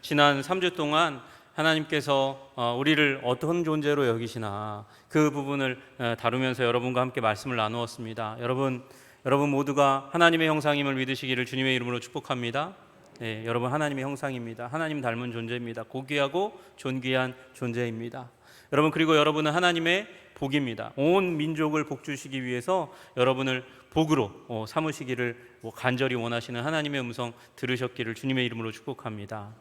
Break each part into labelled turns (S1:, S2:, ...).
S1: 지난 3주 동안 하나님께서 우리를 어떤 존재로 여기시나 그 부분을 다루면서 여러분과 함께 말씀을 나누었습니다. 여러분 모두가 하나님의 형상임을 믿으시기를 주님의 이름으로 축복합니다. 네, 여러분 하나님의 형상입니다. 하나님 닮은 존재입니다. 고귀하고 존귀한 존재입니다. 여러분, 그리고 여러분은 하나님의 복입니다. 온 민족을 복 주시기 위해서 여러분을 복으로 삼으시기를 간절히 원하시는 하나님의 음성 들으셨기를 주님의 이름으로 축복합니다.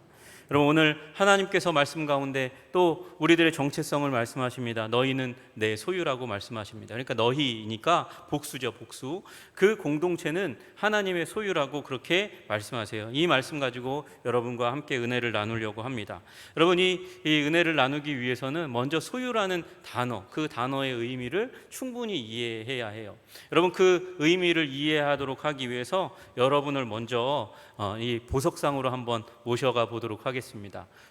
S1: 여러분, 오늘 하나님께서 말씀 가운데 또 우리들의 정체성을 말씀하십니다. 너희는 내 소유라고 말씀하십니다. 그러니까 너희니까 복수죠, 복수. 그 공동체는 하나님의 소유라고 그렇게 말씀하세요. 이 말씀 가지고 여러분과 함께 은혜를 나누려고 합니다. 여러분, 이 은혜를 나누기 위해서는 먼저 소유라는 단어, 그 단어의 의미를 충분히 이해해야 해요. 여러분, 그 의미를 이해하도록 하기 위해서 여러분을 먼저 이 보석상으로 한번 모셔가 보도록 하겠습니다.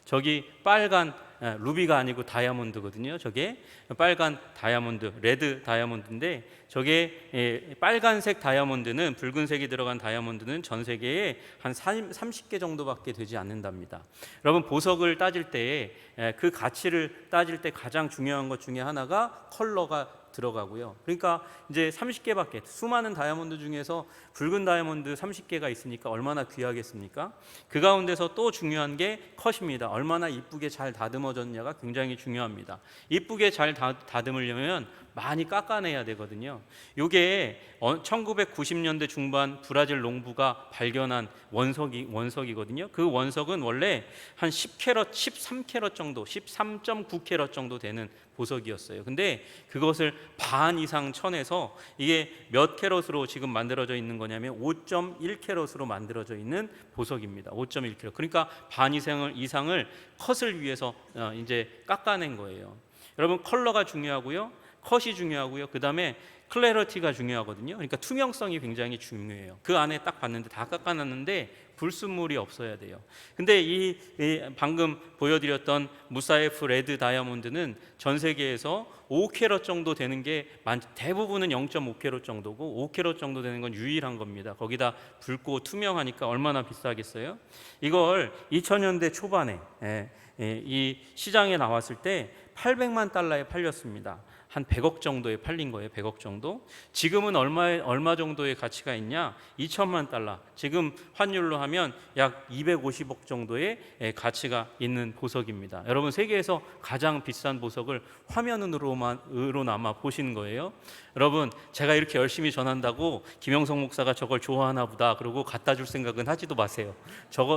S1: 저기 빨간 루비가 아니고 다이아몬드거든요. 저게 빨간 다이아몬드, 레드 다이아몬드인데 저게 빨간색 다이아몬드는, 붉은색이 들어간 다이아몬드는 전 세계에 한 30개 정도밖에 되지 않는답니다. 여러분, 보석을 따질 때 그 가치를 따질 때 가장 중요한 것 중에 하나가 컬러가 들어가고요. 그러니까 이제 30개밖에, 수많은 다이아몬드 중에서 붉은 다이아몬드 30개가 있으니까 얼마나 귀하겠습니까? 그 가운데서 또 중요한 게 컷입니다. 얼마나 이쁘게 잘 다듬어졌냐가 굉장히 중요합니다. 이쁘게 잘 다듬으려면 많이 깎아내야 되거든요. 이게 1990년대 중반 브라질 농부가 발견한 원석이거든요. 그 원석은 원래 한 10캐럿, 13캐럿 정도, 13.9캐럿 정도 되는 보석이었어요. 근데 그것을 반 이상 쳐내서 이게 몇 캐럿으로 지금 만들어져 있는 거냐면 5.1캐럿으로 만들어져 있는 보석입니다. 5.1캐럿. 그러니까 반 이상을 컷을 위해서 이제 깎아낸 거예요. 여러분, 컬러가 중요하고요, 컷이 중요하고요, 그 다음에 클래리티가 중요하거든요. 그러니까 투명성이 굉장히 중요해요. 그 안에 딱 봤는데 다 깎아놨는데 불순물이 없어야 돼요. 근데 이 방금 보여드렸던 무사이프 레드 다이아몬드는 전 세계에서 5캐럿 정도 되는 게 대부분은 0.5캐럿 정도고 5캐럿 정도 되는 건 유일한 겁니다. 거기다 붉고 투명하니까 얼마나 비싸겠어요? 이걸 2000년대 초반에 이 시장에 나왔을 때 800만 달러에 팔렸습니다. 한 100억 정도에 팔린 거예요. 100억 정도. 지금은 얼마 정도의 가치가 있냐? 2천만 달러. 지금 환율로 하면 약 250억 정도의 가치가 있는 보석입니다. 여러분, 세계에서 가장 비싼 보석을 화면으로나마 보시는 거예요. 여러분, 제가 이렇게 열심히 전한다고 김영성 목사가 저걸 좋아하나 보다 그러고 갖다 줄 생각은 하지도 마세요.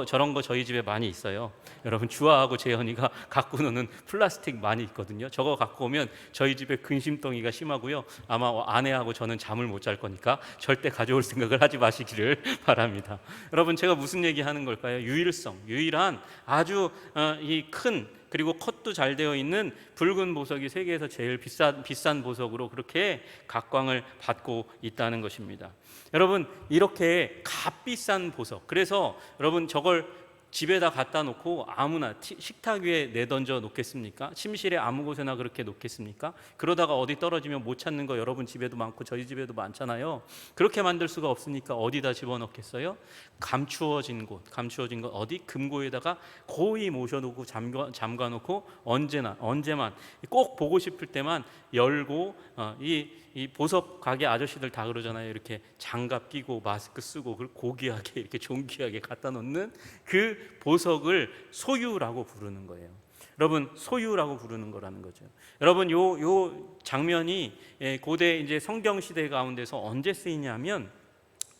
S1: 저런 거 저희 집에 많이 있어요. 여러분, 주아하고 재현이가 갖고 노는 플라스틱 많이 있거든요. 저거 갖고 오면 저희 집에 근심덩이가 심하고요, 아마 아내하고 저는 잠을 못 잘 거니까 절대 가져올 생각을 하지 마시기를 바랍니다. 여러분, 제가 무슨 얘기 하는 걸까요? 유일한 아주 이 큰, 그리고 컷도 잘 되어 있는 붉은 보석이 세계에서 제일 비싼 보석으로 그렇게 각광을 받고 있다는 것입니다. 여러분, 이렇게 값비싼 보석, 그래서 여러분 저걸 집에다 갖다 놓고 아무나 식탁 위에 내던져 놓겠습니까? 침실에 아무 곳에나 그렇게 놓겠습니까? 그러다가 어디 떨어지면 못 찾는 거 여러분 집에도 많고 저희 집에도 많잖아요. 그렇게 만들 수가 없으니까 어디다 집어넣겠어요? 감추어진 곳 어디? 금고에다가 고이 모셔놓고 잠가놓고 언제만 꼭 보고 싶을 때만 열고 이 보석 가게 아저씨들 다 그러잖아요. 이렇게 장갑 끼고 마스크 쓰고 고귀하게 이렇게 존귀하게 갖다 놓는 그 보석을 소유라고 부르는 거예요. 여러분, 소유라고 부르는 거라는 거죠. 여러분, 요 장면이 고대 이제 성경 시대 가운데서 언제 쓰이냐면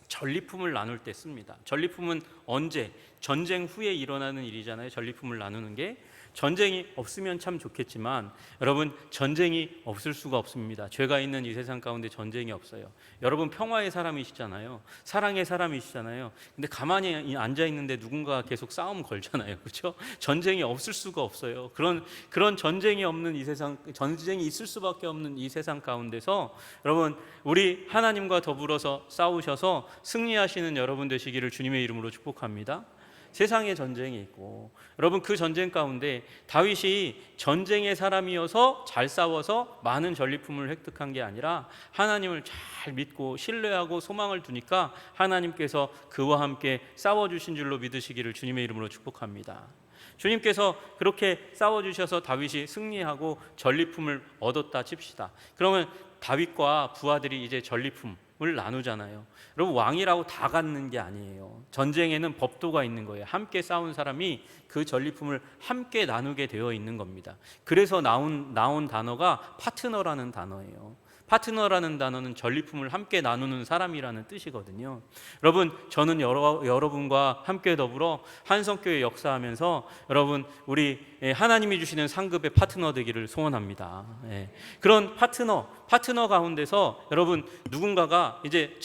S1: 전리품을 나눌 때 씁니다. 전리품은 언제? 전쟁 후에 일어나는 일이잖아요. 전리품을 나누는 게. 전쟁이 없으면 참 좋겠지만 여러분, 전쟁이 없을 수가 없습니다. 죄가 있는 이 세상 가운데 전쟁이 없어요. 여러분, 평화의 사람이시잖아요. 사랑의 사람이시잖아요. 근데 가만히 앉아 있는데 누군가 계속 싸움 걸잖아요. 그렇죠? 전쟁이 없을 수가 없어요. 그런 전쟁이 없는 이 세상, 전쟁이 있을 수밖에 없는 이 세상 가운데서 여러분, 우리 하나님과 더불어서 싸우셔서 승리하시는 여러분 되시기를 주님의 이름으로 축복합니다. 세상에 전쟁이 있고, 여러분, 그 전쟁 가운데 다윗이 전쟁의 사람이어서 잘 싸워서 많은 전리품을 획득한 게 아니라 하나님을 잘 믿고 신뢰하고 소망을 두니까 하나님께서 그와 함께 싸워주신 줄로 믿으시기를 주님의 이름으로 축복합니다. 주님께서 그렇게 싸워주셔서 다윗이 승리하고 전리품을 얻었다 칩시다. 그러면 다윗과 부하들이 이제 전리품을 나누잖아요. 여러분, 왕이라고 다 갖는 게 아니에요. 전쟁에는 법도가 있는 거예요. 함께 싸운 사람이 그 전리품을 함께 나누게 되어 있는 겁니다. 그래서 나온 단어가 파트너라는 단어예요. 파트너라는 단어는 전리품을 함께 나누는 사람이라는 뜻이거든요. 여러분, 저는 여러분과 함께 더불어 한성교회 역사하면서 여러분, 우리 하나님이 주시는 상급의 파트너 되기를 소원합니다. 그런 파트너 가운데서 여러분, 누군가가 이제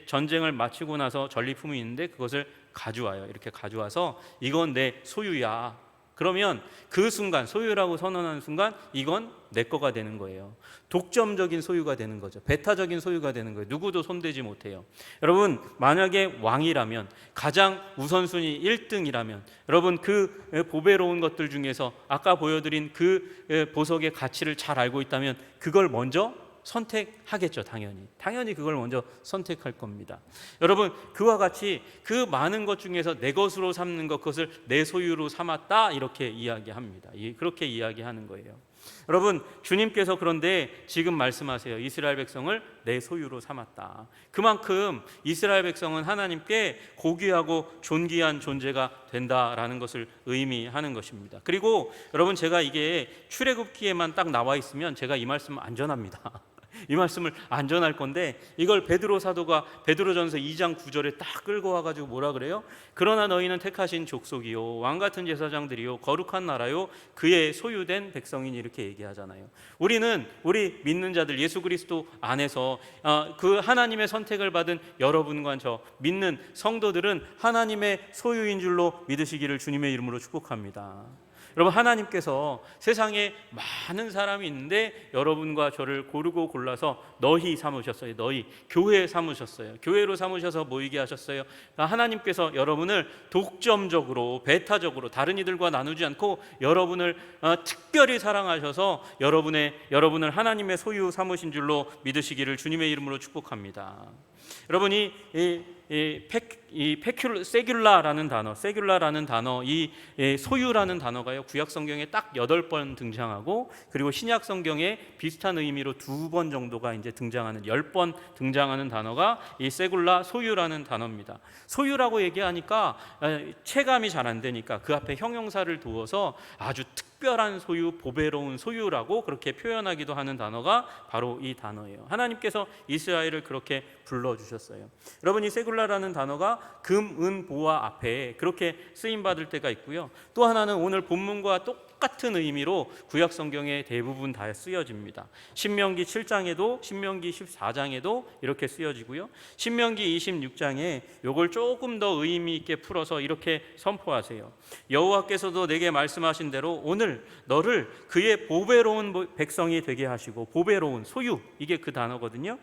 S1: 전쟁을 마치고 나서 전리품이 있는데 그것을 가져와요. 이렇게 가져와서 이건 내 소유야. 그러면 그 순간, 소유라고 선언하는 순간 이건 내 거가 되는 거예요. 독점적인 소유가 되는 거죠. 배타적인 소유가 되는 거예요. 누구도 손대지 못해요. 여러분, 만약에 왕이라면, 가장 우선순위 1등이라면 여러분, 그 보배로운 것들 중에서 아까 보여드린 그 보석의 가치를 잘 알고 있다면 그걸 먼저 선택하겠죠. 당연히 그걸 먼저 선택할 겁니다. 여러분, 그와 같이 그 많은 것 중에서 내 것으로 삼는 것, 그것을 내 소유로 삼았다, 이렇게 이야기합니다. 그렇게 이야기하는 거예요. 여러분, 주님께서 그런데 지금 말씀하세요. 이스라엘 백성을 내 소유로 삼았다. 그만큼 이스라엘 백성은 하나님께 고귀하고 존귀한 존재가 된다라는 것을 의미하는 것입니다. 그리고 여러분, 제가 이게 출애굽기에만 딱 나와 있으면 제가 이 말씀 안전합니다. 이 말씀을 안전할 건데, 이걸 베드로 사도가 베드로전서 2장 9절에 딱 끌고 와가지고 뭐라 그래요? 그러나 너희는 택하신 족속이요, 왕같은 제사장들이요, 거룩한 나라요, 그의 소유된 백성이니, 이렇게 얘기하잖아요. 우리 믿는 자들, 예수 그리스도 안에서 그 하나님의 선택을 받은 여러분과 저 믿는 성도들은 하나님의 소유인 줄로 믿으시기를 주님의 이름으로 축복합니다. 여러분, 하나님께서 세상에 많은 사람이 있는데 여러분과 저를 고르고 골라서 너희 삼으셨어요. 너희 교회 삼으셨어요. 교회로 삼으셔서 모이게 하셨어요. 하나님께서 여러분을 독점적으로, 배타적으로 다른 이들과 나누지 않고 여러분을 특별히 사랑하셔서 여러분을 하나님의 소유 삼으신 줄로 믿으시기를 주님의 이름으로 축복합니다. 여러분이 세귤라라는 단어, 이 소유라는 단어가요, 구약 성경에 딱 8번 등장하고, 그리고 신약 성경에 비슷한 의미로 2번 정도가 이제 등장하는, 10번 등장하는 단어가 이 세굴라, 소유라는 단어입니다. 소유라고 얘기하니까 체감이 잘 안 되니까 그 앞에 형용사를 두어서 아주 특별한 소유, 보배로운 소유라고 그렇게 표현하기도 하는 단어가 바로 이 단어예요. 하나님께서 이스라엘을 그렇게 불러주셨어요. 여러분, 이 세굴라라는 단어가 금, 은, 보화 앞에 그렇게 쓰임받을 때가 있고요. 또 하나는 오늘 본문과 똑같은 의미로 구약 성경에 대부분 다 쓰여집니다. 신명기 7장에도, 신명기 14장에도 이렇게 쓰여지고요. 신명기 26장에 이걸 조금 더 의미 있게 풀어서 이렇게 선포하세요. 여호와께서도 내게 말씀하신 대로 오늘 너를 그의 보배로운 백성이 되게 하시고, 보배로운 소유, 이게 그 단어거든요.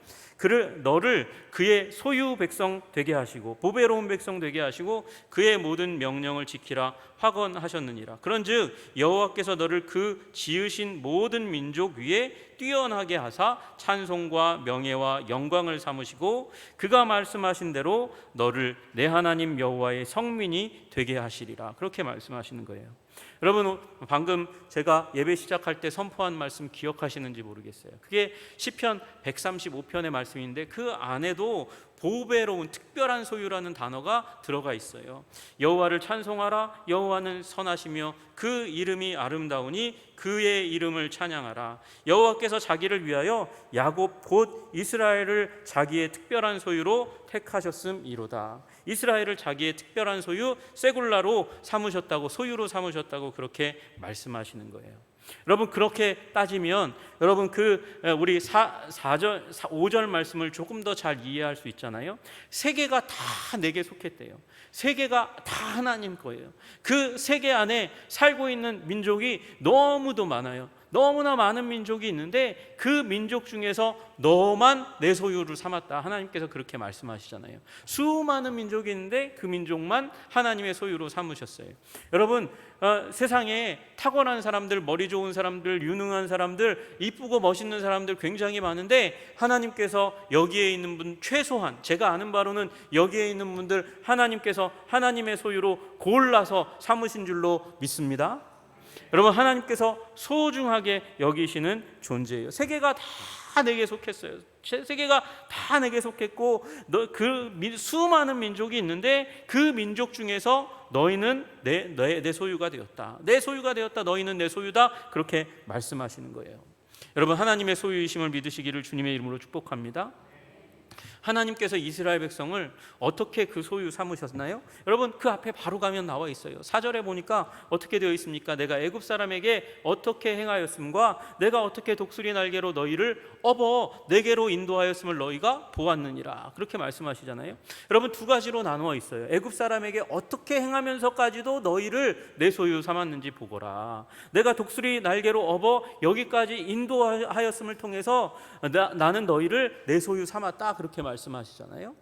S1: 너를 그의 소유 백성 되게 하시고, 보배로운 백성 되게 하시고, 그의 모든 명령을 지키라 확언하셨느니라. 그런즉 여호와께서 너를 그 지으신 모든 민족 위에 뛰어나게 하사 찬송과 명예와 영광을 삼으시고, 그가 말씀하신 대로 너를 내 하나님 여호와의 성민이 되게 하시리라. 그렇게 말씀하시는 거예요. 여러분, 방금 제가 예배 시작할 때 선포한 말씀 기억하시는지 모르겠어요. 그게 시편 135편의 말씀인데 그 안에도 보배로운 특별한 소유라는 단어가 들어가 있어요. 여호와를 찬송하라. 여호와는 선하시며 그 이름이 아름다우니 그의 이름을 찬양하라. 여호와께서 자기를 위하여 야곱 곧 이스라엘을 자기의 특별한 소유로 택하셨음이로다. 이스라엘을 자기의 특별한 소유, 세굴라로 삼으셨다고, 소유로 삼으셨다고 그렇게 말씀하시는 거예요. 여러분, 그렇게 따지면 여러분 우리 5절 말씀을 조금 더 잘 이해할 수 있잖아요. 세계가 다 내게 속했대요. 세계가 다 하나님 거예요. 그 세계 안에 살고 있는 민족이 너무도 많아요. 너무나 많은 민족이 있는데 그 민족 중에서 너만 내 소유를 삼았다. 하나님께서 그렇게 말씀하시잖아요. 수많은 민족이 있는데 그 민족만 하나님의 소유로 삼으셨어요. 여러분, 세상에 탁월한 사람들, 머리 좋은 사람들, 유능한 사람들, 이쁘고 멋있는 사람들 굉장히 많은데 하나님께서 여기에 있는 분 최소한 제가 아는 바로는 여기에 있는 분들 하나님께서 하나님의 소유로 골라서 삼으신 줄로 믿습니다. 여러분, 하나님께서 소중하게 여기시는 존재예요. 세계가 다 내게 속했어요. 세계가 다 내게 속했고 수많은 민족이 있는데 그 민족 중에서 너희는 내 소유가 되었다. 내 소유가 되었다. 너희는 내 소유다. 그렇게 말씀하시는 거예요. 여러분, 하나님의 소유이심을 믿으시기를 주님의 이름으로 축복합니다. 하나님께서 이스라엘 백성을 어떻게 그 소유 삼으셨나요? 여러분, 그 앞에 바로 가면 나와 있어요. 4절에 보니까 어떻게 되어 있습니까? 내가 애굽 사람에게 어떻게 행하였음과 내가 어떻게 독수리 날개로 너희를 업어 내게로 인도하였음을 너희가 보았느니라. 그렇게 말씀하시잖아요. 여러분, 두 가지로 나누어 있어요. 애굽 사람에게 어떻게 행하면서까지도 너희를 내 소유 삼았는지 보거라. 내가 독수리 날개로 업어 여기까지 인도하였음을 통해서 나는 너희를 내 소유 삼았다. 그렇게 말씀하시잖아요.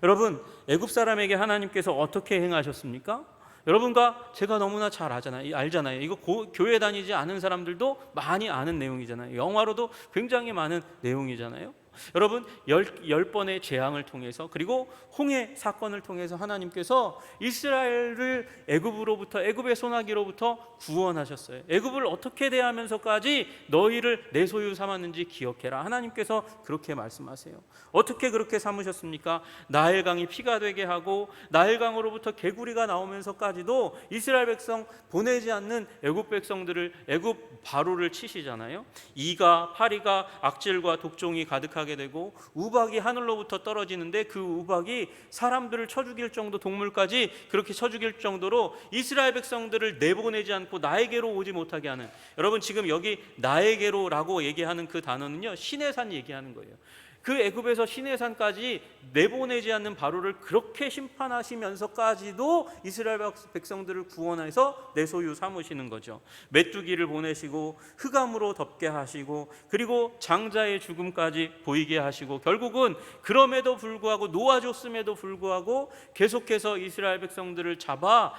S1: 여러분, 애굽 사람에게 하나님께서 어떻게 행하셨습니까? 여러분과 제가 너무나 잘 알잖아요. 이거 교회 다니지 않은 사람들도 많이 아는 내용이잖아요. 영화로도 굉장히 많은 내용이잖아요. 여러분, 10번의 재앙을 통해서 그리고 홍해 사건을 통해서 하나님께서 이스라엘을 애굽의 소나기로부터 구원하셨어요. 애굽을 어떻게 대하면서까지 너희를 내 소유 삼았는지 기억해라. 하나님께서 그렇게 말씀하세요. 어떻게 그렇게 삼으셨습니까? 나일강이 피가 되게 하고 나일강으로부터 개구리가 나오면서까지도 이스라엘 백성 보내지 않는 애굽 백성들을 애굽 바로를 치시잖아요. 이가 파리가 악질과 독종이 가득하게 되고 우박이 하늘로부터 떨어지는데 그 우박이 사람들을 쳐 죽일 정도, 동물까지 그렇게 쳐 죽일 정도로 이스라엘 백성들을 내보내지 않고 나에게로 오지 못하게 하는, 여러분 지금 여기 나에게로라고 얘기하는 그 단어는요, 시내산 얘기하는 거예요. 그 애굽에서 시내산까지 내보내지 않는 바로를 그렇게 심판하시면서까지도 이스라엘 백성들을 구원해서 내 소유 삼으시는 거죠. 메뚜기를 보내시고 흑암으로 덮게 하시고 그리고 장자의 죽음까지 보이게 하시고 결국은 그럼에도 불구하고 놓아줬음에도 불구하고 계속해서 이스라엘 백성들을 잡아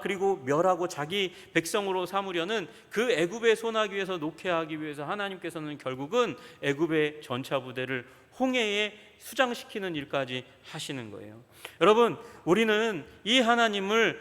S1: 그리고 멸하고 자기 백성으로 삼으려는 그 애굽의 소나기에서 놓게 하기 위해서 하나님께서는 결국은 애굽의 전차 부대를 홍해에 수장시키는 일까지 하시는 거예요. 여러분, 우리는 이 하나님을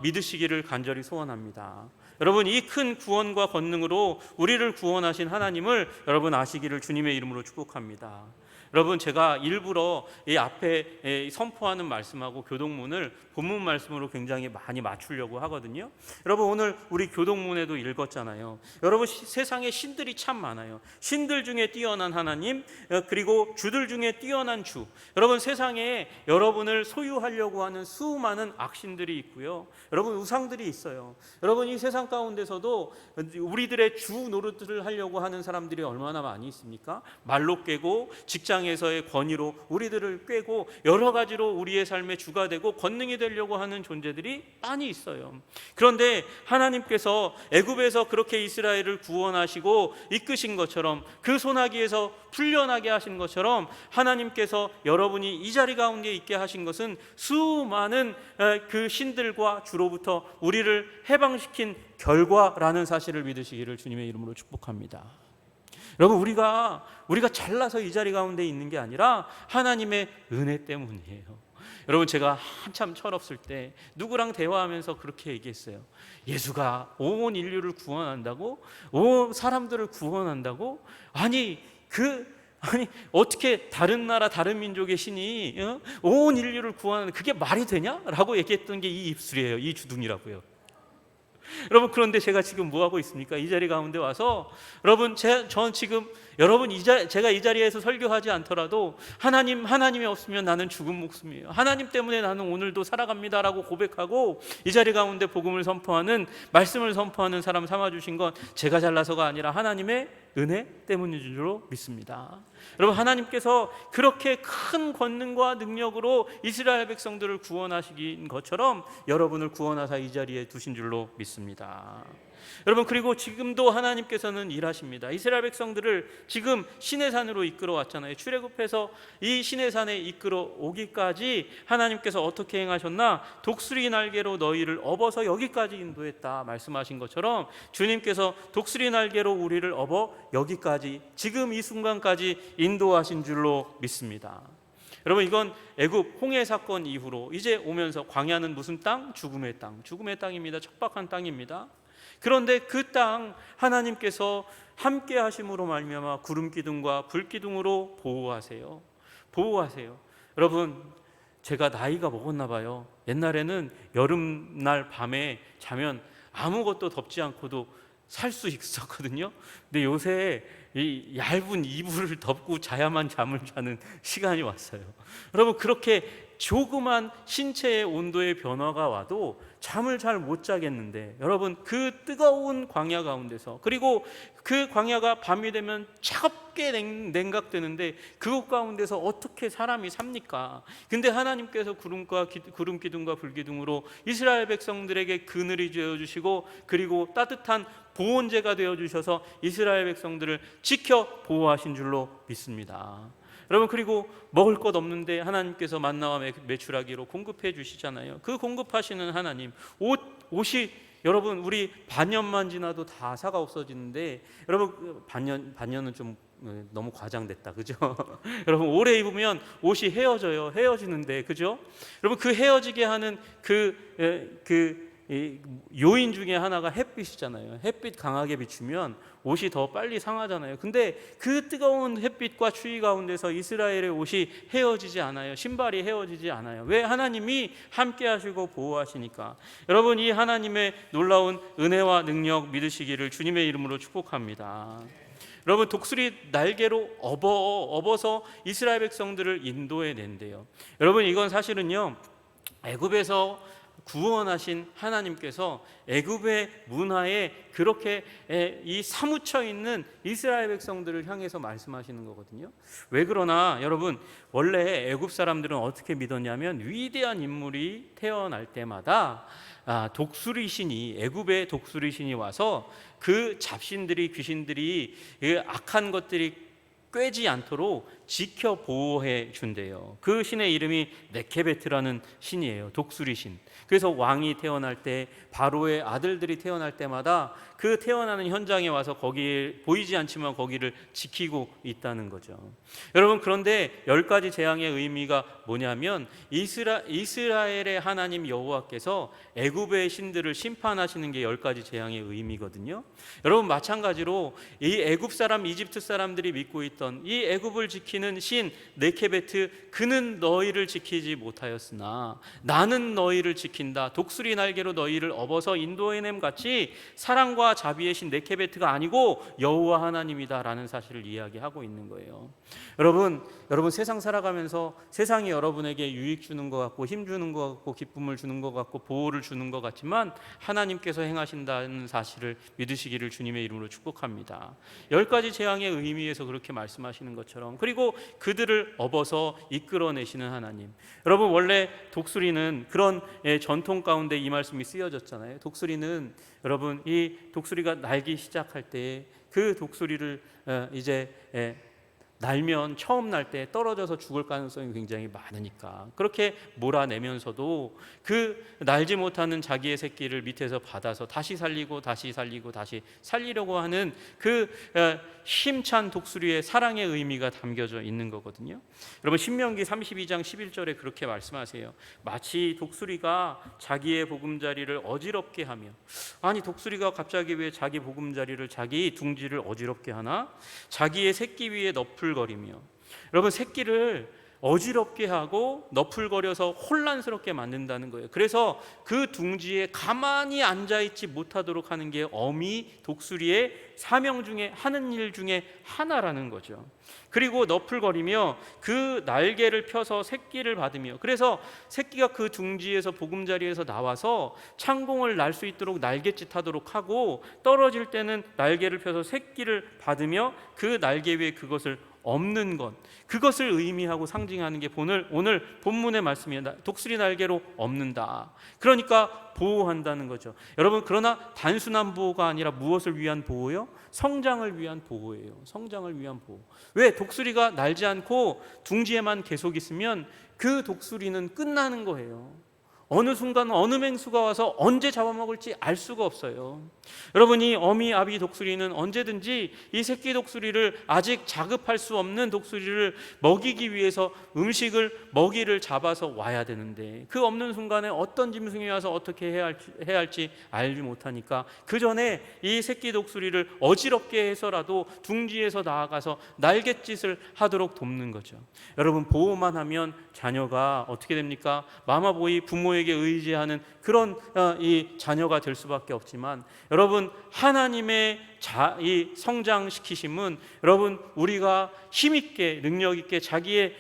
S1: 믿으시기를 간절히 소원합니다. 여러분, 이 큰 구원과 권능으로 우리를 구원하신 하나님을 여러분 아시기를 주님의 이름으로 축복합니다. 여러분, 제가 일부러 이 앞에 선포하는 말씀하고 교동문을 본문 말씀으로 굉장히 많이 맞추려고 하거든요. 여러분, 오늘 우리 교동문에도 읽었잖아요. 여러분, 세상에 신들이 참 많아요. 신들 중에 뛰어난 하나님, 그리고 주들 중에 뛰어난 주. 여러분, 세상에 여러분을 소유하려고 하는 수많은 악신들이 있고요. 여러분, 우상들이 있어요. 여러분, 이 세상 가운데서도 우리들의 주 노릇을 하려고 하는 사람들이 얼마나 많이 있습니까? 말로 깨고 직장에서의 권위로 우리들을 꿰고 여러 가지로 우리의 삶의 주가 되고 권능이 되려고 하는 존재들이 많이 있어요. 그런데 하나님께서 애굽에서 그렇게 이스라엘을 구원하시고 이끄신 것처럼 그 소나기에서 풀려나게 하신 것처럼 하나님께서 여러분이 이 자리 가운데 있게 하신 것은 수많은 그 신들과 주로부터 우리를 해방시킨 결과라는 사실을 믿으시기를 주님의 이름으로 축복합니다. 여러분, 우리가 잘나서 이 자리 가운데 있는 게 아니라 하나님의 은혜 때문이에요. 여러분, 제가 한참 철없을 때 누구랑 대화하면서 그렇게 얘기했어요. 예수가 온 인류를 구원한다고? 온 사람들을 구원한다고? 아니 어떻게 다른 나라 다른 민족의 신이 온 인류를 구원하는, 그게 말이 되냐? 라고 얘기했던 게 이 입술이에요. 이 주둥이라고요. 여러분, 그런데 제가 지금 뭐 하고 있습니까? 이 자리 가운데 와서 여러분, 저는 지금 여러분 제가 이 자리에서 설교하지 않더라도 하나님이 없으면 나는 죽은 목숨이에요. 하나님 때문에 나는 오늘도 살아갑니다라고 고백하고 이 자리 가운데 복음을 선포하는, 말씀을 선포하는 사람 삼아 주신 건 제가 잘나서가 아니라 하나님의 은혜 때문인 줄로 믿습니다. 여러분, 하나님께서 그렇게 큰 권능과 능력으로 이스라엘 백성들을 구원하신 것처럼 여러분을 구원하사 이 자리에 두신 줄로 믿습니다. 여러분, 그리고 지금도 하나님께서는 일하십니다. 이스라엘 백성들을 지금 시내산으로 이끌어 왔잖아요. 출애굽해서 이 시내산에 이끌어 오기까지 하나님께서 어떻게 행하셨나? 독수리 날개로 너희를 업어서 여기까지 인도했다 말씀하신 것처럼 주님께서 독수리 날개로 우리를 업어 여기까지, 지금 이 순간까지 인도하신 줄로 믿습니다. 여러분, 이건 애굽 홍해 사건 이후로 이제 오면서 광야는 무슨 땅? 죽음의 땅. 죽음의 땅입니다. 척박한 땅입니다. 그런데 그 땅 하나님께서 함께 하심으로 말미암아 구름 기둥과 불 기둥으로 보호하세요. 보호하세요. 여러분, 제가 나이가 먹었나 봐요. 옛날에는 여름날 밤에 자면 아무것도 덮지 않고도 살 수 있었거든요. 근데 요새 이 얇은 이불을 덮고 자야만 잠을 자는 시간이 왔어요. 여러분, 그렇게 조그만 신체의 온도의 변화가 와도 잠을 잘 못 자겠는데, 여러분, 그 뜨거운 광야 가운데서, 그리고 그 광야가 밤이 되면 차갑게 냉각되는데 그곳 가운데서 어떻게 사람이 삽니까? 근데 하나님께서 구름 기둥과 불 기둥으로 이스라엘 백성들에게 그늘이 되어 주시고, 그리고 따뜻한 보온재가 되어 주셔서 이스라엘 백성들을 지켜 보호하신 줄로 믿습니다. 여러분, 그리고 먹을 것 없는데 하나님께서 만나와 메추라기로 공급해 주시잖아요. 그 공급하시는 하나님, 옷이 여러분, 우리 반년만 지나도 다 사가 없어지는데, 여러분, 반년은 좀 너무 과장됐다, 그죠? 여러분, 오래 입으면 옷이 헤어지는데, 그죠? 여러분, 그 헤어지게 하는 이 요인 중에 하나가 햇빛이잖아요. 햇빛 강하게 비추면 옷이 더 빨리 상하잖아요. 근데 그 뜨거운 햇빛과 추위 가운데서 이스라엘의 옷이 헤어지지 않아요. 신발이 헤어지지 않아요. 왜? 하나님이 함께 하시고 보호하시니까. 여러분, 이 하나님의 놀라운 은혜와 능력 믿으시기를 주님의 이름으로 축복합니다. 여러분, 독수리 날개로 업어서 이스라엘 백성들을 인도해 낸대요. 여러분, 이건 사실은요, 애굽에서 구원하신 하나님께서 애굽의 문화에 그렇게 이 사무쳐 있는 이스라엘 백성들을 향해서 말씀하시는 거거든요. 왜 그러나 여러분, 원래 애굽 사람들은 어떻게 믿었냐면, 위대한 인물이 태어날 때마다 독수리 신이, 애굽의 독수리 신이 와서 그 잡신들이, 귀신들이, 악한 것들이 꿰지 않도록 지켜 보호해 준대요. 그 신의 이름이 네케베트라는 신이에요. 독수리 신. 그래서 왕이 태어날 때, 바로의 아들들이 태어날 때마다 그 태어나는 현장에 와서 거기에 보이지 않지만 거기를 지키고 있다는 거죠. 여러분, 그런데 10가지 재앙의 의미가 뭐냐면, 이스라엘의 하나님 여호와께서 애굽의 신들을 심판하시는 게 10가지 재앙의 의미거든요. 여러분, 마찬가지로 이 애굽 사람, 이집트 사람들이 믿고 있던 이 애굽을 지키는 신 네케베트, 그는 너희를 지키지 못하였으나 나는 너희를 지킨다. 독수리 날개로 너희를 업어서 인도해냄 같이 사랑과 자비의 신 네케베트가 아니고 여호와 하나님이다라는 사실을 이야기하고 있는 거예요. 여러분 세상 살아가면서 세상이 여러분에게 유익 주는 것 같고, 힘 주는 것 같고, 기쁨을 주는 것 같고, 보호를 주는 것 같지만 하나님께서 행하신다는 사실을 믿으시기를 주님의 이름으로 축복합니다. 10가지 재앙의 의미에서 그렇게 말씀하시는 것처럼, 그리고 그들을 업어서 이끌어내시는 하나님. 여러분, 원래 독수리는 그런 전통 가운데 이 말씀이 쓰여졌잖아요. 독수리는, 여러분, 이 독수리가 날기 시작할 때 그 독수리를 이제 날면 처음 날 때 떨어져서 죽을 가능성이 굉장히 많으니까 그렇게 몰아내면서도 그 날지 못하는 자기의 새끼를 밑에서 받아서 다시 살리고 다시 살리려고 하는 그 힘찬 독수리의 사랑의 의미가 담겨져 있는 거거든요. 여러분, 신명기 32장 11절에 그렇게 말씀하세요. 마치 독수리가 자기의 보금자리를 어지럽게 하며, 아니, 독수리가 갑자기 왜 자기 보금자리를, 자기 둥지를 어지럽게 하나? 자기의 새끼 위에 너풀거리며. 여러분, 새끼를 어지럽게 하고 너풀거려서 혼란스럽게 만든다는 거예요. 그래서 그 둥지에 가만히 앉아있지 못하도록 하는 게 어미 독수리의 사명 중에 하는 일 중에 하나라는 거죠. 그리고 너풀거리며 그 날개를 펴서 새끼를 받으며, 그래서 새끼가 그 둥지에서 보금자리에서 나와서 창공을 날 수 있도록 날갯짓 하도록 하고, 떨어질 때는 날개를 펴서 새끼를 받으며 그 날개 위에 그것을 엎는 것, 그것을 의미하고 상징하는 게 오늘 본문의 말씀이에요. 독수리 날개로 엎는다. 그러니까 보호한다는 거죠. 여러분, 그러나 단순한 보호가 아니라 무엇을 위한 보호요? 성장을 위한 보호예요. 성장을 위한 보호. 왜? 독수리가 날지 않고 둥지에만 계속 있으면 그 독수리는 끝나는 거예요. 어느 순간 어느 맹수가 와서 언제 잡아먹을지 알 수가 없어요. 여러분이 어미 아비 독수리는 언제든지 이 새끼 독수리를, 아직 자급할 수 없는 독수리를 먹이기 위해서 먹이를 잡아서 와야 되는데, 그 없는 순간에 어떤 짐승이 와서 어떻게 해야 할지 알지 못하니까 그 전에 이 새끼 독수리를 어지럽게 해서라도 둥지에서 나아가서 날갯짓을 하도록 돕는 거죠. 여러분, 보호만 하면 자녀가 어떻게 됩니까? 마마보이 부모에게 의지하는 그런 이 자녀가 될 수밖에 없지만, 여러분, 하나님의 이 성장시키심은, 여러분, 우리가 힘있게 능력있게 자기의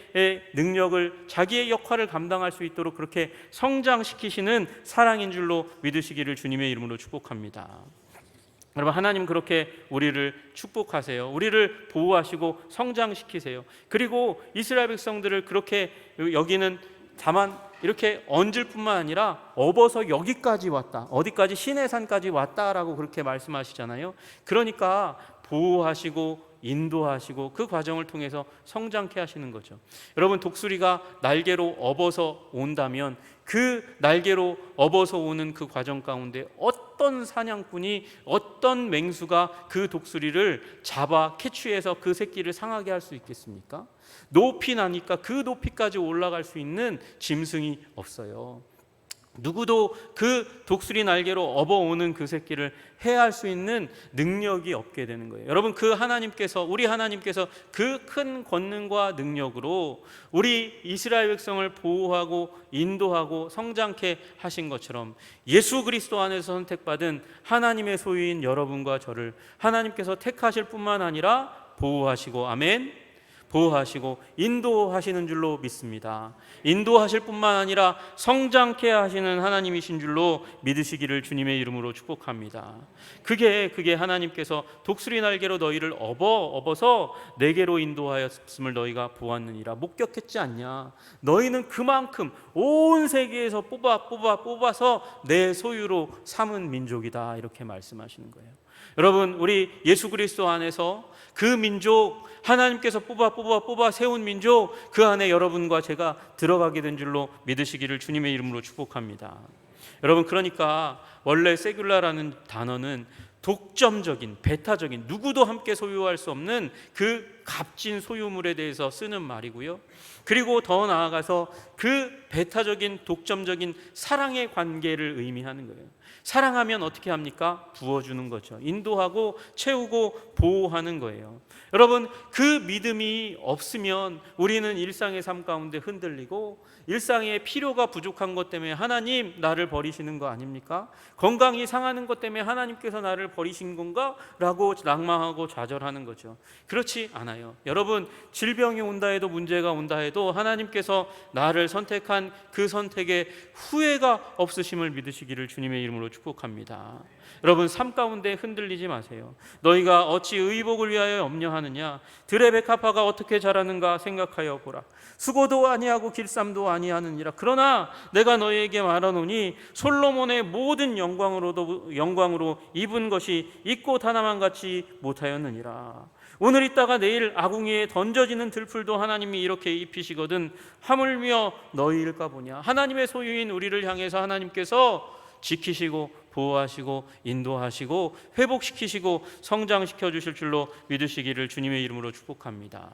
S1: 능력을, 자기의 역할을 감당할 수 있도록 그렇게 성장시키시는 사랑인 줄로 믿으시기를 주님의 이름으로 축복합니다. 여러분, 하나님 그렇게 우리를 축복하세요. 우리를 보호하시고 성장시키세요. 그리고 이스라엘 백성들을 그렇게 여기는 다만 이렇게 얹을 뿐만 아니라 업어서 여기까지 왔다, 어디까지? 시내산까지 왔다라고 그렇게 말씀하시잖아요. 그러니까 보호하시고 인도하시고 그 과정을 통해서 성장케 하시는 거죠. 여러분, 독수리가 날개로 업어서 온다면 그 날개로 업어서 오는 그 과정 가운데 어떤 사냥꾼이, 어떤 맹수가 그 독수리를 잡아 캐치해서 그 새끼를 상하게 할 수 있겠습니까? 높이 나니까 그 높이까지 올라갈 수 있는 짐승이 없어요. 누구도 그 독수리 날개로 업어오는 그 새끼를 해할 수 있는 능력이 없게 되는 거예요. 여러분, 우리 하나님께서 그 큰 권능과 능력으로 우리 이스라엘 백성을 보호하고 인도하고 성장케 하신 것처럼, 예수 그리스도 안에서 선택받은 하나님의 소유인 여러분과 저를 하나님께서 택하실 뿐만 아니라 보호하시고, 아멘, 보호하시고 인도하시는 줄로 믿습니다. 인도하실 뿐만 아니라 성장케 하시는 하나님이신 줄로 믿으시기를 주님의 이름으로 축복합니다. 그게 하나님께서 독수리 날개로 너희를 업어서 내게로 인도하였음을 너희가 보았느니라 목격했지 않냐? 너희는 그만큼 온 세계에서 뽑아서 내 소유로 삼은 민족이다, 이렇게 말씀하시는 거예요. 여러분, 우리 예수 그리스도 안에서 그 민족, 하나님께서 뽑아 세운 민족, 그 안에 여러분과 제가 들어가게 된 줄로 믿으시기를 주님의 이름으로 축복합니다. 여러분, 그러니까 원래 세큘라라는 단어는 독점적인, 배타적인, 누구도 함께 소유할 수 없는 그 값진 소유물에 대해서 쓰는 말이고요. 그리고 더 나아가서 그 배타적인, 독점적인 사랑의 관계를 의미하는 거예요. 사랑하면 어떻게 합니까? 부어주는 거죠. 인도하고 채우고 보호하는 거예요. 여러분, 그 믿음이 없으면 우리는 일상의 삶 가운데 흔들리고, 일상의 필요가 부족한 것 때문에 하나님 나를 버리시는 거 아닙니까? 건강이 상하는 것 때문에 하나님께서 나를 버리신 건가? 라고 낭망하고 좌절하는 거죠. 그렇지 않아요. 여러분, 질병이 온다 해도, 문제가 온다 해도 하나님께서 나를 선택한 그 선택에 후회가 없으심을 믿으시기를 주님의 이름으로 축복합니다. 여러분, 삶 가운데 흔들리지 마세요. 너희가 어찌 의복을 위하여 염려하느냐? 들의 백합화가 어떻게 자라는가 생각하여 보라. 수고도 아니하고 길쌈도 아니하느니라. 그러나 내가 너희에게 말하노니 솔로몬의 모든 영광으로 입은 것이 이 꽃 하나만 같이 못하였느니라. 오늘 있다가 내일 아궁이에 던져지는 들풀도 하나님이 이렇게 입히시거든 하물며 너희일까 보냐. 하나님의 소유인 우리를 향해서 하나님께서 지키시고 보호하시고 인도하시고 회복시키시고 성장시켜 주실 줄로 믿으시기를 주님의 이름으로 축복합니다.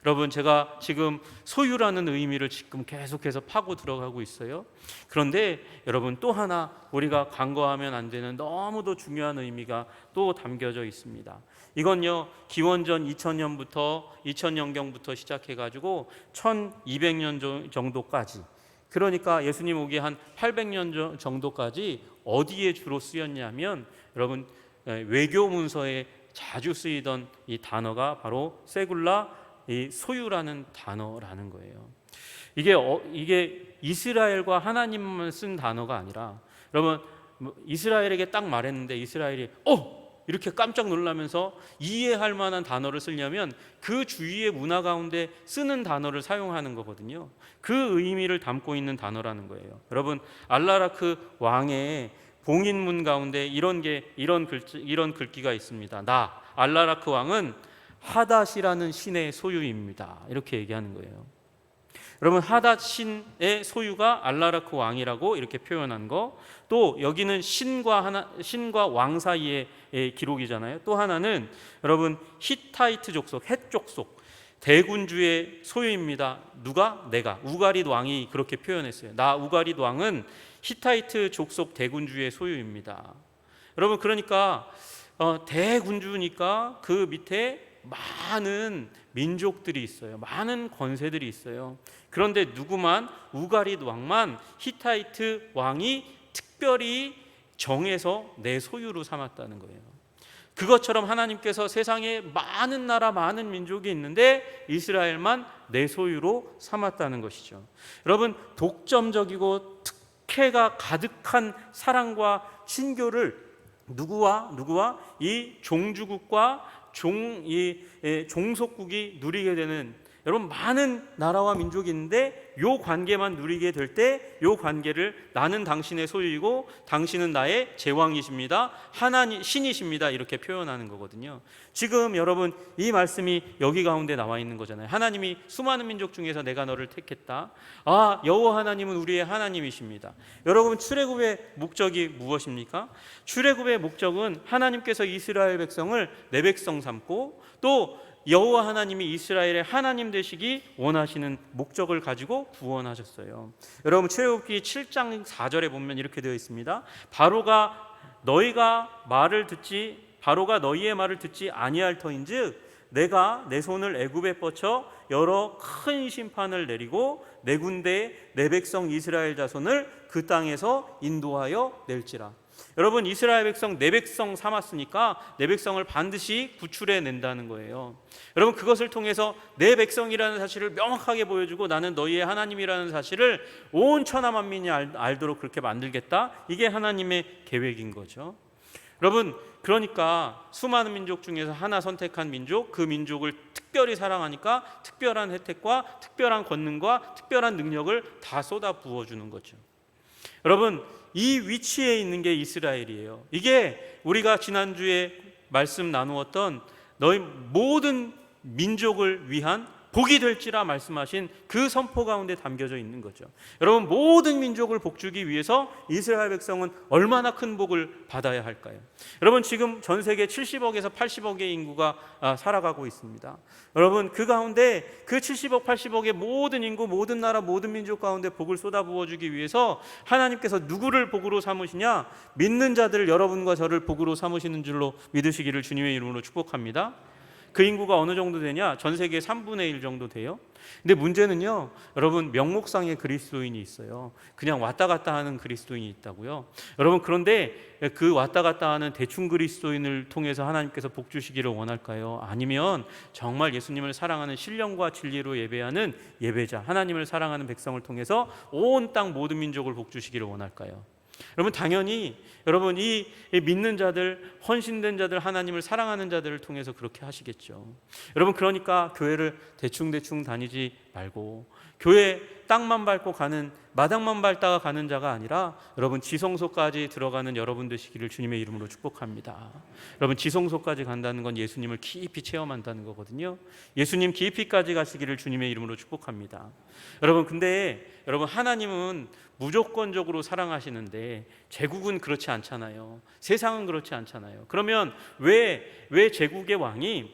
S1: 여러분, 제가 지금 소유라는 의미를 지금 계속해서 파고 들어가고 있어요. 그런데 여러분, 또 하나 우리가 간과하면 안 되는 너무도 중요한 의미가 또 담겨져 있습니다. 이건요, 기원전 2000년경부터 시작해가지고 1200년 정도까지, 그러니까 예수님 오기 한 800년 정도까지 어디에 주로 쓰였냐면, 여러분, 외교 문서에 자주 쓰이던 이 단어가 바로 세굴라, 이 소유라는 단어라는 거예요. 이게 이스라엘과 하나님만 쓴 단어가 아니라, 여러분, 이스라엘에게 딱 말했는데 이스라엘이 이렇게 깜짝 놀라면서 이해할 만한 단어를 쓰려면 그 주위의 문화 가운데 쓰는 단어를 사용하는 거거든요. 그 의미를 담고 있는 단어라는 거예요. 여러분, 알라라크 왕의 봉인문 가운데 이런 글귀가 있습니다. 나 알라라크 왕은 하닷이라는 신의 소유입니다. 이렇게 얘기하는 거예요. 여러분, 하닷 신의 소유가 알라라크 왕이라고 이렇게 표현한 거. 또 여기는 신과 왕 사이의 기록이잖아요. 또 하나는 여러분, 히타이트 족속, 헷 족속 대군주의 소유입니다. 누가? 내가. 우가릿 왕이 그렇게 표현했어요. 나 우가릿 왕은 히타이트 족속 대군주의 소유입니다. 여러분, 그러니까 대군주니까 그 밑에 많은 민족들이 있어요. 많은 권세들이 있어요. 그런데 누구만, 우가릿 왕만 히타이트 왕이 특별히 정해서 내 소유로 삼았다는 거예요. 그것처럼 하나님께서 세상에 많은 나라, 많은 민족이 있는데 이스라엘만 내 소유로 삼았다는 것이죠. 여러분, 독점적이고 특혜가 가득한 사랑과 친교를 누구와 이 종주국과 종속국이 누리게 되는, 여러분, 많은 나라와 민족이 있는데 요 관계만 누리게 될 때 요 관계를 나는 당신의 소유이고 당신은 나의 제왕이십니다, 하나님 신이십니다, 이렇게 표현하는 거거든요. 지금 여러분, 이 말씀이 여기 가운데 나와 있는 거잖아요. 하나님이 수많은 민족 중에서 내가 너를 택했다. 여호와 하나님은 우리의 하나님이십니다. 여러분, 출애굽의 목적이 무엇입니까? 출애굽의 목적은 하나님께서 이스라엘 백성을 내 백성 삼고 또 여호와 하나님이 이스라엘의 하나님 되시기 원하시는 목적을 가지고 구원하셨어요. 여러분, 출애굽기 7장 4절에 보면 이렇게 되어 있습니다. 바로가 너희의 말을 듣지 아니할 터인즉 내가 내 손을 애굽에 뻗쳐 여러 큰 심판을 내리고 내 군대에 내 백성 이스라엘 자손을 그 땅에서 인도하여 낼지라. 여러분, 이스라엘 백성 내 백성 삼았으니까 내 백성을 반드시 구출해 낸다는 거예요. 여러분, 그것을 통해서 내 백성이라는 사실을 명확하게 보여주고 나는 너희의 하나님이라는 사실을 온 천하 만민이 알도록 그렇게 만들겠다. 이게 하나님의 계획인 거죠. 여러분, 그러니까 수많은 민족 중에서 하나 선택한 민족, 그 민족을 특별히 사랑하니까 특별한 혜택과 특별한 권능과 특별한 능력을 다 쏟아 부어주는 거죠. 여러분, 이 위치에 있는 게 이스라엘이에요. 이게 우리가 지난주에 말씀 나누었던 너희 모든 민족을 위한 복이 될지라 말씀하신 그 선포 가운데 담겨져 있는 거죠. 여러분, 모든 민족을 복주기 위해서 이스라엘 백성은 얼마나 큰 복을 받아야 할까요? 여러분, 지금 전 세계 70억에서 80억의 인구가 살아가고 있습니다. 여러분, 그 가운데 그 70억, 80억의 모든 인구, 모든 나라, 모든 민족 가운데 복을 쏟아부어주기 위해서 하나님께서 누구를 복으로 삼으시냐? 믿는 자들을, 여러분과 저를 복으로 삼으시는 줄로 믿으시기를 주님의 이름으로 축복합니다. 그 인구가 어느 정도 되냐? 전 세계 3분의 1 정도 돼요. 근데 문제는요, 여러분, 명목상의 그리스도인이 있어요. 그냥 왔다 갔다 하는 그리스도인이 있다고요. 여러분, 그런데 그 왔다 갔다 하는 대충 그리스도인을 통해서 하나님께서 복 주시기를 원할까요? 아니면 정말 예수님을 사랑하는 신령과 진리로 예배하는 예배자, 하나님을 사랑하는 백성을 통해서 온 땅 모든 민족을 복 주시기를 원할까요? 여러분, 당연히 여러분, 이 믿는 자들, 헌신된 자들, 하나님을 사랑하는 자들을 통해서 그렇게 하시겠죠. 여러분, 그러니까 교회를 대충 다니지 말고 교회 땅만 밟고 가는, 마당만 밟다가 가는 자가 아니라 여러분, 지성소까지 들어가는 여러분 되시기를 주님의 이름으로 축복합니다. 여러분, 지성소까지 간다는 건 예수님을 깊이 체험한다는 거거든요. 예수님 깊이까지 가시기를 주님의 이름으로 축복합니다. 여러분, 근데 여러분, 하나님은 무조건적으로 사랑하시는데 제국은 그렇지 않잖아요. 세상은 그렇지 않잖아요. 그러면 왜 제국의 왕이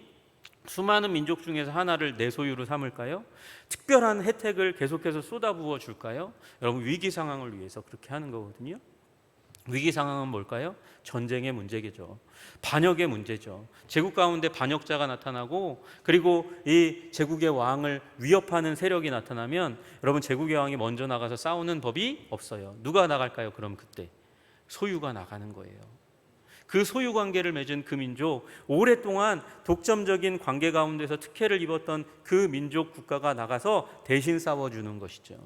S1: 수많은 민족 중에서 하나를 내 소유로 삼을까요? 특별한 혜택을 계속해서 쏟아부어 줄까요? 여러분, 위기 상황을 위해서 그렇게 하는 거거든요. 위기 상황은 뭘까요? 전쟁의 문제겠죠. 반역의 문제죠. 제국 가운데 반역자가 나타나고, 그리고 이 제국의 왕을 위협하는 세력이 나타나면 여러분, 제국의 왕이 먼저 나가서 싸우는 법이 없어요. 누가 나갈까요? 그럼 그때 소유가 나가는 거예요. 그 소유 관계를 맺은 그 민족, 오랫동안 독점적인 관계 가운데서 특혜를 입었던 그 민족 국가가 나가서 대신 싸워주는 것이죠.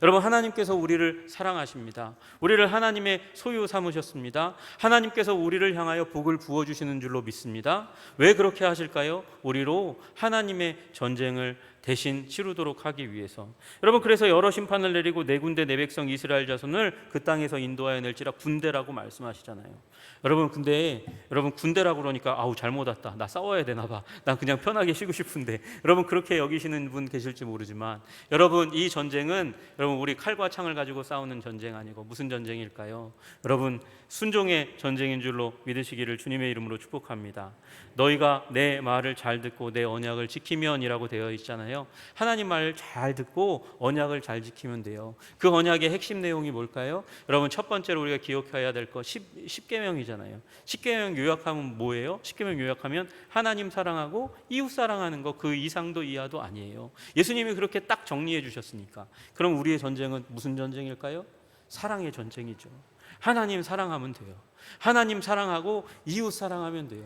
S1: 여러분, 하나님께서 우리를 사랑하십니다. 우리를 하나님의 소유 삼으셨습니다. 하나님께서 우리를 향하여 복을 부어주시는 줄로 믿습니다. 왜 그렇게 하실까요? 우리로 하나님의 전쟁을 대신 치르도록 하기 위해서. 여러분, 그래서 여러 심판을 내리고 네 군대 네 백성 이스라엘 자손을 그 땅에서 인도하여 낼지라 군대라고 말씀하시잖아요. 여러분, 근데 여러분, 군대라고 그러니까 아우 잘못 왔다, 나 싸워야 되나 봐, 난 그냥 편하게 쉬고 싶은데, 여러분 그렇게 여기시는 분 계실지 모르지만, 여러분 이 전쟁은 여러분 우리 칼과 창을 가지고 싸우는 전쟁 아니고 무슨 전쟁일까요? 여러분, 순종의 전쟁인 줄로 믿으시기를 주님의 이름으로 축복합니다. 너희가 내 말을 잘 듣고 내 언약을 지키면이라고 되어 있잖아요. 하나님 말을 잘 듣고 언약을 잘 지키면 돼요. 그 언약의 핵심 내용이 뭘까요? 여러분, 첫 번째로 우리가 기억해야 될 거 10계명이잖아요. 10계명 요약하면 뭐예요? 10계명 요약하면 하나님 사랑하고 이웃 사랑하는 거, 그 이상도 이하도 아니에요. 예수님이 그렇게 딱 정리해 주셨으니까. 그럼 우리의 전쟁은 무슨 전쟁일까요? 사랑의 전쟁이죠. 하나님 사랑하면 돼요. 하나님 사랑하고 이웃 사랑하면 돼요.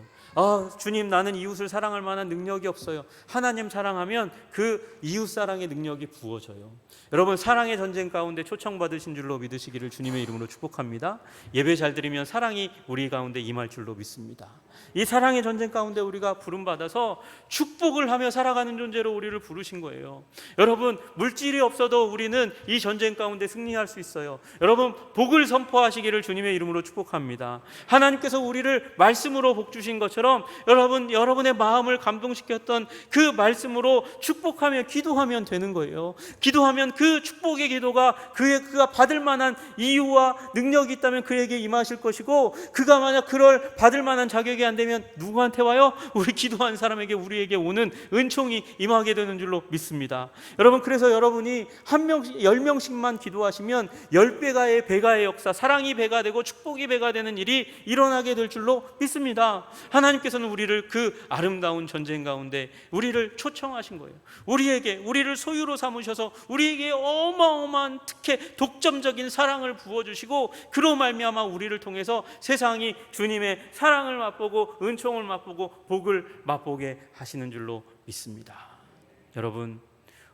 S1: 주님, 나는 이웃을 사랑할 만한 능력이 없어요. 하나님 사랑하면 그 이웃 사랑의 능력이 부어져요. 여러분, 사랑의 전쟁 가운데 초청받으신 줄로 믿으시기를 주님의 이름으로 축복합니다. 예배 잘 드리면 사랑이 우리 가운데 임할 줄로 믿습니다. 이 사랑의 전쟁 가운데 우리가 부름받아서 축복을 하며 살아가는 존재로 우리를 부르신 거예요. 여러분, 물질이 없어도 우리는 이 전쟁 가운데 승리할 수 있어요. 여러분, 복을 선포하시기를 주님의 이름으로 축복합니다. 하나님께서 우리를 말씀으로 복 주신 것처럼 여러분의 마음을 감동시켰던 그 말씀으로 축복하며 기도하면 되는 거예요. 기도하면 그 축복의 기도가 그가 받을 만한 이유와 능력이 있다면 그에게 임하실 것이고, 그가 만약 그럴 받을 만한 자격이 안 되면 누구한테 와요? 우리 기도한 사람에게, 우리에게 오는 은총이 임하게 되는 줄로 믿습니다. 여러분, 그래서 여러분이 10명씩만 기도하시면 10배가의 배가의 역사, 사랑이 배가 되고 축복이 배가 되는 일이 일어나게 될 줄로 믿습니다. 하나님께서는 우리를 그 아름다운 전쟁 가운데 우리를 초청하신 거예요. 우리를 소유로 삼으셔서 우리에게 어마어마한 특혜, 독점적인 사랑을 부어주시고, 그로 말미암아 우리를 통해서 세상이 주님의 사랑을 맛보고 은총을 맛보고 복을 맛보게 하시는 줄로 믿습니다. 여러분,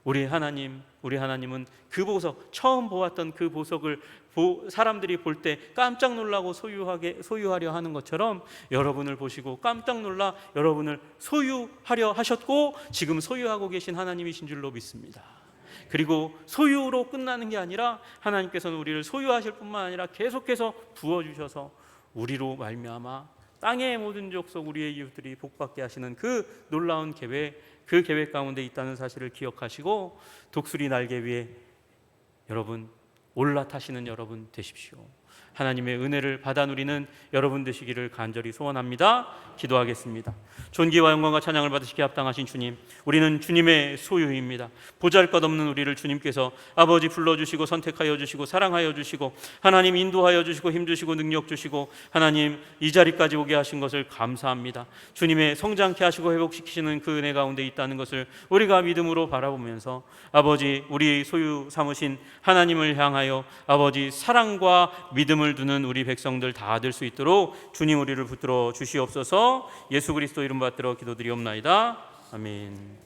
S1: 우리 하나님은 그 보석, 처음 보았던 그 보석을 사람들이 볼 때 깜짝 놀라고 소유하려 하는 것처럼 여러분을 보시고 깜짝 놀라 여러분을 소유하려 하셨고, 지금 소유하고 계신 하나님이신 줄로 믿습니다. 그리고 소유로 끝나는 게 아니라 하나님께서는 우리를 소유하실 뿐만 아니라 계속해서 부어주셔서 우리로 말미암아 땅의 모든 족속, 우리의 이웃들이 복받게 하시는 그 놀라운 계획, 그 계획 가운데 있다는 사실을 기억하시고 독수리 날개 위에 여러분 올라타시는 여러분 되십시오. 하나님의 은혜를 받아 누리는 여러분 되시기를 간절히 소원합니다. 기도하겠습니다. 존귀와 영광과 찬양을 받으시기에 합당하신 주님, 우리는 주님의 소유입니다. 보잘것없는 우리를 주님께서 아버지 불러주시고 선택하여 주시고 사랑하여 주시고 하나님 인도하여 주시고 힘주시고 능력 주시고 하나님 이 자리까지 오게 하신 것을 감사합니다. 주님의 성장케 하시고 회복시키시는 그 은혜 가운데 있다는 것을 우리가 믿음으로 바라보면서 아버지, 우리 소유 삼으신 하나님을 향하여 아버지 사랑과 믿음을 두는 우리 백성들 다 될 수 있도록 주님 우리를 붙들어 주시옵소서. 예수 그리스도 이름 받들어 기도드리옵나이다. 아멘.